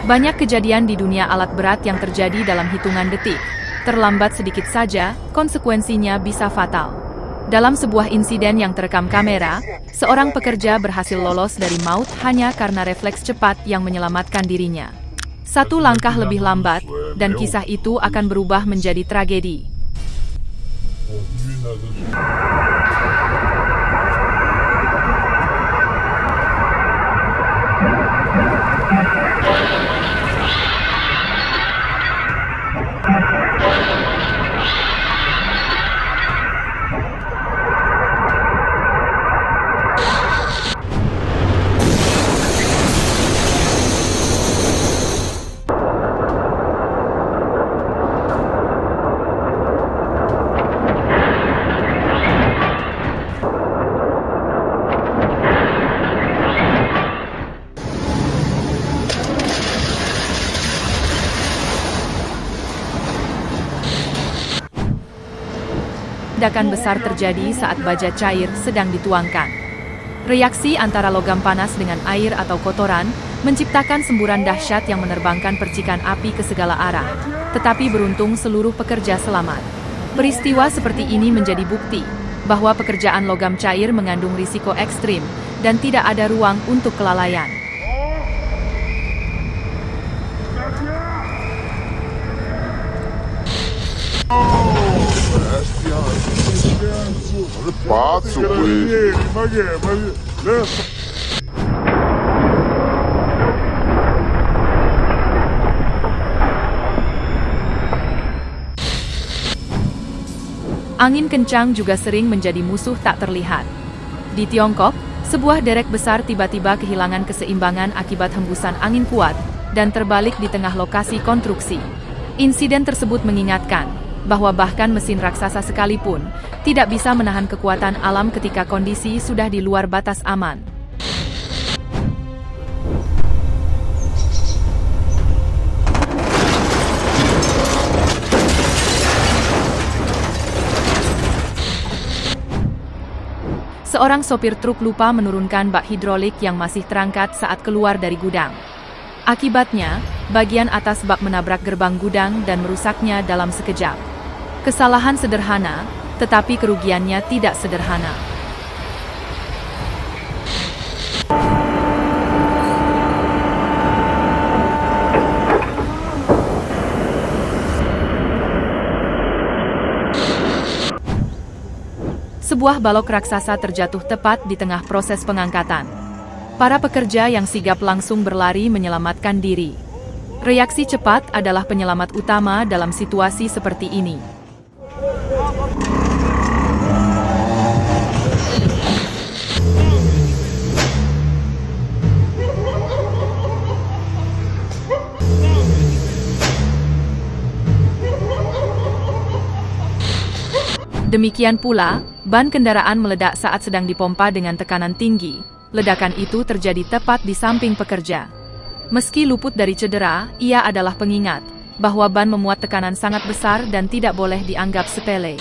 Banyak kejadian di dunia alat berat yang terjadi dalam hitungan detik. Terlambat sedikit saja, konsekuensinya bisa fatal. Dalam sebuah insiden yang terekam kamera, seorang pekerja berhasil lolos dari maut hanya karena refleks cepat yang menyelamatkan dirinya. Satu langkah lebih lambat, dan kisah itu akan berubah menjadi tragedi. Ledakan besar terjadi saat baja cair sedang dituangkan. Reaksi antara logam panas dengan air atau kotoran menciptakan semburan dahsyat yang menerbangkan percikan api ke segala arah. Tetapi beruntung seluruh pekerja selamat. Peristiwa seperti ini menjadi bukti bahwa pekerjaan logam cair mengandung risiko ekstrim dan tidak ada ruang untuk kelalaian. Pazzo questo. Angin kencang juga sering menjadi musuh tak terlihat. Di Tiongkok, sebuah derek besar tiba-tiba kehilangan keseimbangan akibat hembusan angin kuat dan terbalik di tengah lokasi konstruksi. Insiden tersebut mengingatkan bahwa bahkan mesin raksasa sekalipun tidak bisa menahan kekuatan alam ketika kondisi sudah di luar batas aman. Seorang sopir truk lupa menurunkan bak hidrolik yang masih terangkat saat keluar dari gudang. Akibatnya, bagian atas bak menabrak gerbang gudang dan merusaknya dalam sekejap. Kesalahan sederhana, tetapi kerugiannya tidak sederhana. Sebuah balok raksasa terjatuh tepat di tengah proses pengangkatan. Para pekerja yang sigap langsung berlari menyelamatkan diri. Reaksi cepat adalah penyelamat utama dalam situasi seperti ini. Demikian pula, ban kendaraan meledak saat sedang dipompa dengan tekanan tinggi. Ledakan itu terjadi tepat di samping pekerja. Meski luput dari cedera, ia adalah pengingat bahwa ban memuat tekanan sangat besar dan tidak boleh dianggap sepele.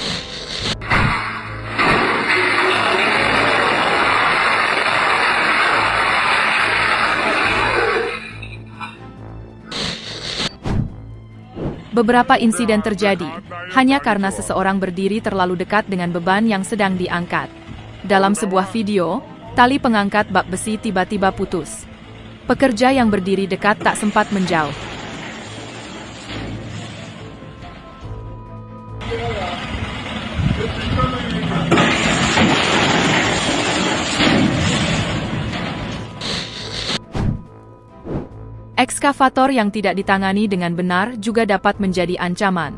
Beberapa insiden terjadi hanya karena seseorang berdiri terlalu dekat dengan beban yang sedang diangkat. Dalam sebuah video, tali pengangkat bak besi tiba-tiba putus. Pekerja yang berdiri dekat tak sempat menjauh. Ekskavator yang tidak ditangani dengan benar juga dapat menjadi ancaman.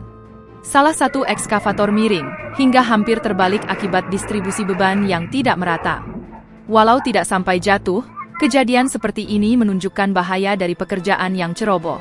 Salah satu ekskavator miring, hingga hampir terbalik akibat distribusi beban yang tidak merata. Walau tidak sampai jatuh, kejadian seperti ini menunjukkan bahaya dari pekerjaan yang ceroboh.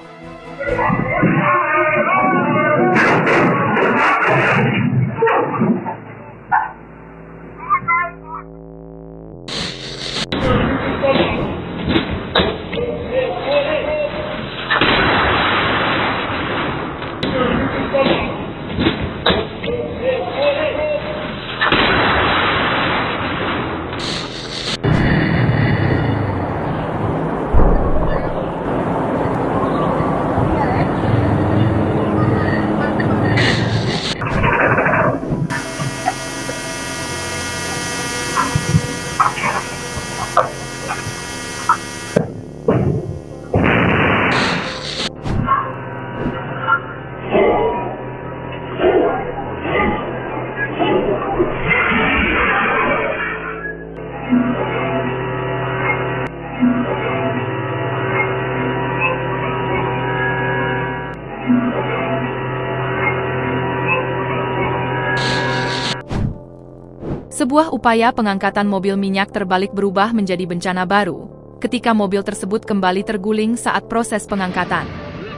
Sebuah upaya pengangkatan mobil minyak terbalik berubah menjadi bencana baru, ketika mobil tersebut kembali terguling saat proses pengangkatan.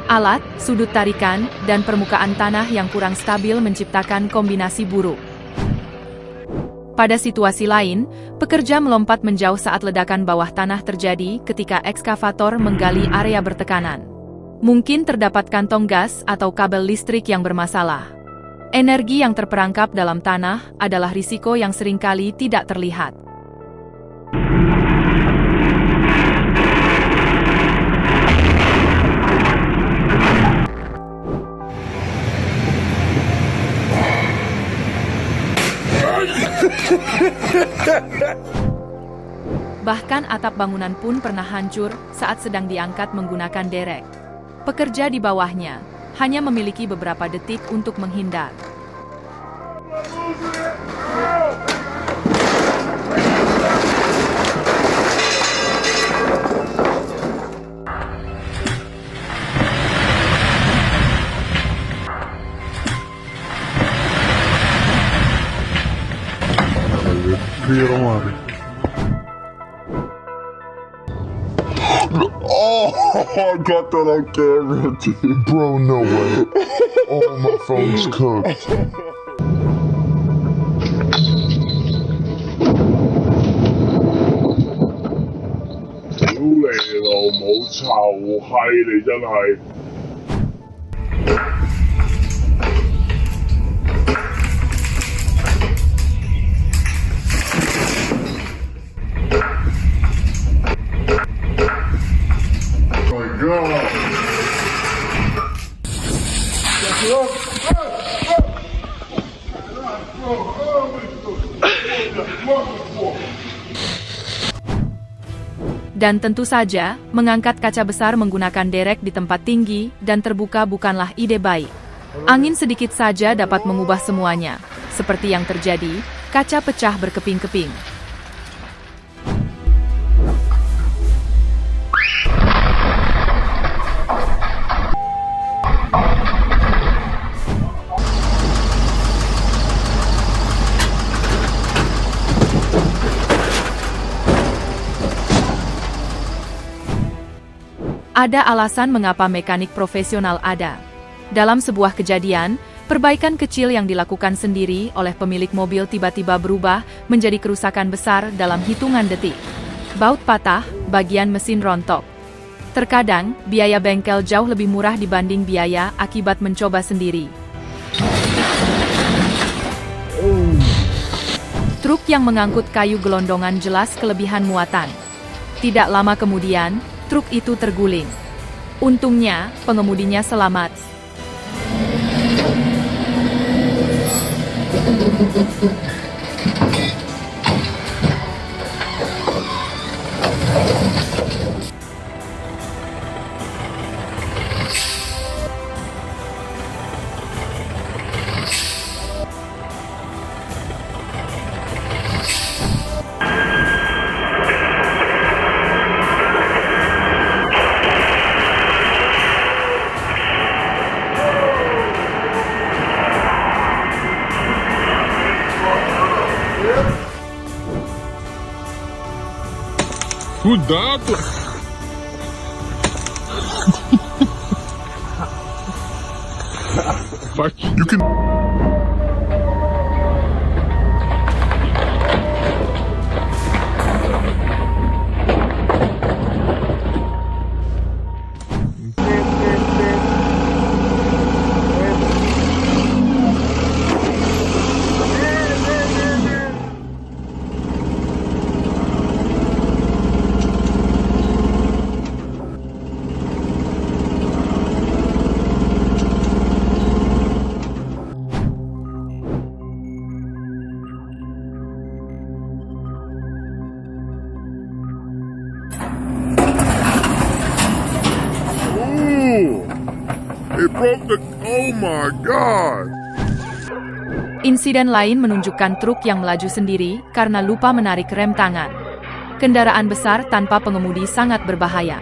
Alat, sudut tarikan, dan permukaan tanah yang kurang stabil menciptakan kombinasi buruk. Pada situasi lain, pekerja melompat menjauh saat ledakan bawah tanah terjadi ketika ekskavator menggali area bertekanan. Mungkin terdapat kantong gas atau kabel listrik yang bermasalah. Energi yang terperangkap dalam tanah adalah risiko yang seringkali tidak terlihat. Bahkan atap bangunan pun pernah hancur saat sedang diangkat menggunakan derek. Pekerja di bawahnya hanya memiliki beberapa detik untuk menghindar. Oh, I got that on camera, dude. Bro, no way. Oh, my phone's cooked. Dan tentu saja, mengangkat kaca besar menggunakan derek di tempat tinggi dan terbuka bukanlah ide baik. Angin sedikit saja dapat mengubah semuanya. Seperti yang terjadi, kaca pecah berkeping-keping. Ada alasan mengapa mekanik profesional ada. Dalam sebuah kejadian, perbaikan kecil yang dilakukan sendiri oleh pemilik mobil tiba-tiba berubah menjadi kerusakan besar dalam hitungan detik. Baut patah, bagian mesin rontok. Terkadang, biaya bengkel jauh lebih murah dibanding biaya akibat mencoba sendiri. Truk yang mengangkut kayu gelondongan jelas kelebihan muatan. Tidak lama kemudian, truk itu terguling. Untungnya, pengemudinya selamat. Cuidado! You can... It broke the... Oh my God! Insiden lain menunjukkan truk yang melaju sendiri karena lupa menarik rem tangan. Kendaraan besar tanpa pengemudi sangat berbahaya.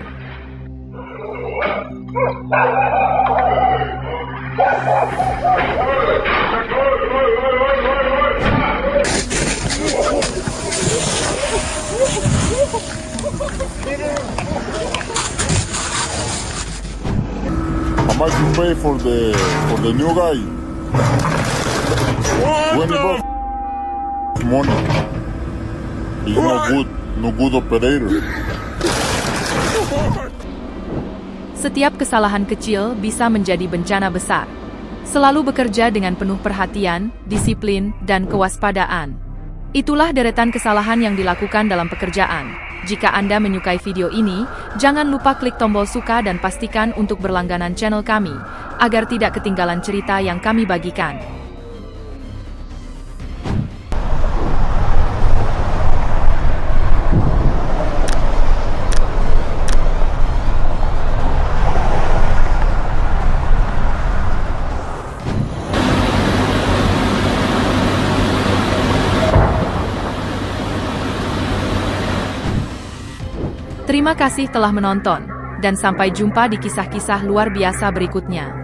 much you pay for the new guy? What the? Money. He's no good operator. Setiap kesalahan kecil bisa menjadi bencana besar. Selalu bekerja dengan penuh perhatian, disiplin, dan kewaspadaan. Itulah deretan kesalahan yang dilakukan dalam pekerjaan. Jika Anda menyukai video ini, jangan lupa klik tombol suka dan pastikan untuk berlangganan channel kami, agar tidak ketinggalan cerita yang kami bagikan. Terima kasih telah menonton, dan sampai jumpa di kisah-kisah luar biasa berikutnya.